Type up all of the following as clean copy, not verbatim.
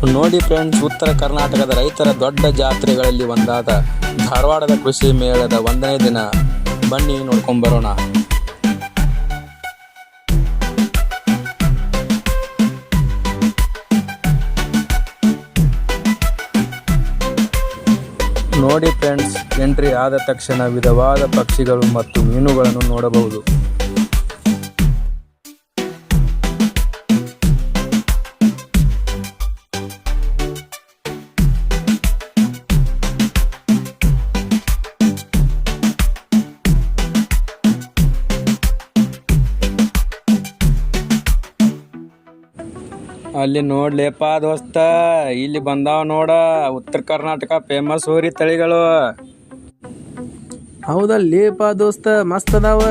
ನೋಡಿ ಫ್ರೆಂಡ್ಸ್, ಉತ್ತರ ಕರ್ನಾಟಕದ ರೈತರ ದೊಡ್ಡ ಜಾತ್ರೆಗಳಲ್ಲಿ ಒಂದಾದ ಧಾರವಾಡದ ಕೃಷಿ ಮೇಳದ 1ನೇ ದಿನ. ಬನ್ನಿ ನೋಡ್ಕೊಂಡ್ ಬರೋಣ. ನೋಡಿ ಫ್ರೆಂಡ್ಸ್, ಎಂಟ್ರಿ ಆದ ತಕ್ಷಣ ವಿಧವಾದ ಪಕ್ಷಿಗಳು ಮತ್ತು ಮೀನುಗಳನ್ನು ನೋಡಬಹುದು. ಅಲ್ಲಿ ನೋಡ್ಲೇಪ ದೋಸ್ತ, ಇಲ್ಲಿ ಬಂದಾವ ನೋಡ ಉತ್ತರ ಕರ್ನಾಟಕ ಫೇಮಸ್ ಹೋರಿ ತಳಿಗಳು. ಹೌದಲ್ಲೇಪ ದೋಸ್ತ, ಮಸ್ತ್ ಅದಾವ.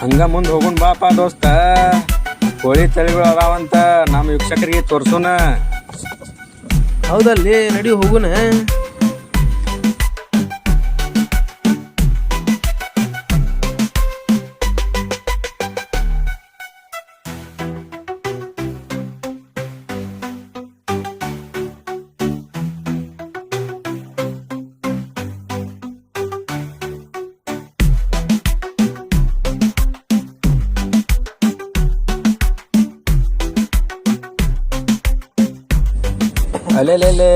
ಹಂಗ ಮುಂದೆ ಹೋಗುನ್ ಬಾಪ ದೋಸ್ತ. ಹೋರಿ ತಳಿಗಳು ಅದಾವಂತ ನಮ್ಮ ವೀಕ್ಷಕರಿಗೆ ತೋರ್ಸೋಣ. ಹೌದಲ್ಲಿ, ನಡಿ ಹೋಗುನ. ಅಲ್ಲೆಲ್ಲೆಲ್ಲೇ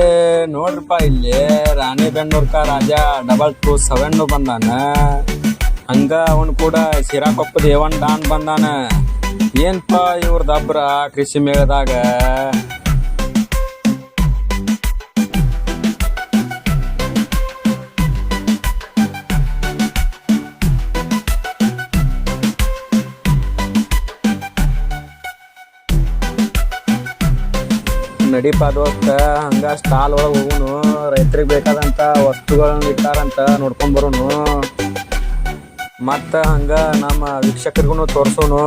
ನೋಡ್ರಪ್ಪ, ಇಲ್ಲಿ ರಾಣೆಬೆನ್ನೂರ್ಕ ರಾಜ 227 ಬಂದಾನ. ಹಂಗ ಅವನು ಕೂಡ ಸಿರಾಕೊಪ್ಪ ದೇವನ್ ಡಾನ್ ಬಂದಾನ. ಏನ್ಪ ಇವ್ರದಬ್ರ ಕೃಷಿ ಮೇಳದಾಗ. ನಡಿಪ ದೋಸ್ತ, ಹಂಗ ಸ್ಟಾಲ್ ಒಳಗೆ ಹೋಗುನು. ರೈತರಿಗೆ ಬೇಕಾದಂತ ವಸ್ತುಗಳನ್ನ ಇಟ್ಟಾರಂತ ನೋಡ್ಕೊಂಡ್ ಬರೋನು. ಮತ್ತ ಹಂಗ ನಮ್ಮ ವೀಕ್ಷಕರಿಗೂ ತೋರ್ಸೋನು.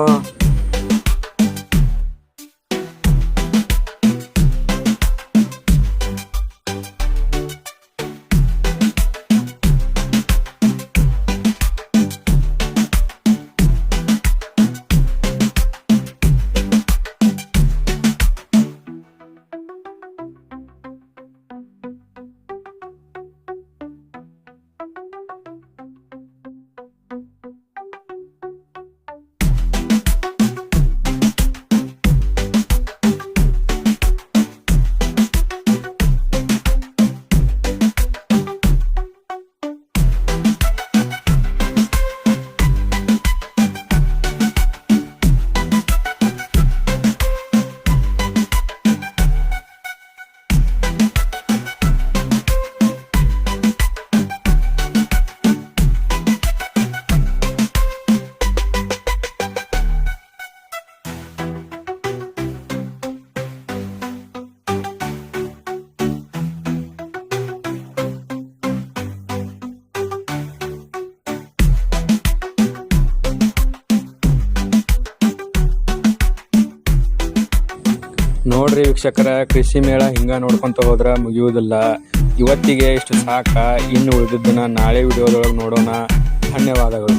ನೋಡ್ರಿ ವೀಕ್ಷಕರ, ಕೃಷಿ ಮೇಳ ಹಿಂಗ ನೋಡ್ಕೊಂತ ಹೋದ್ರ ಮುಗಿಯುವುದಿಲ್ಲ. ಇವತ್ತಿಗೆ ಇಷ್ಟು ಸಾಕ. ಇನ್ನು ಉಳಿದಿದ್ದನ್ನ ನಾಳೆ ವಿಡಿಯೋದೊಳಗೆ ನೋಡೋಣ. ಧನ್ಯವಾದಗಳು.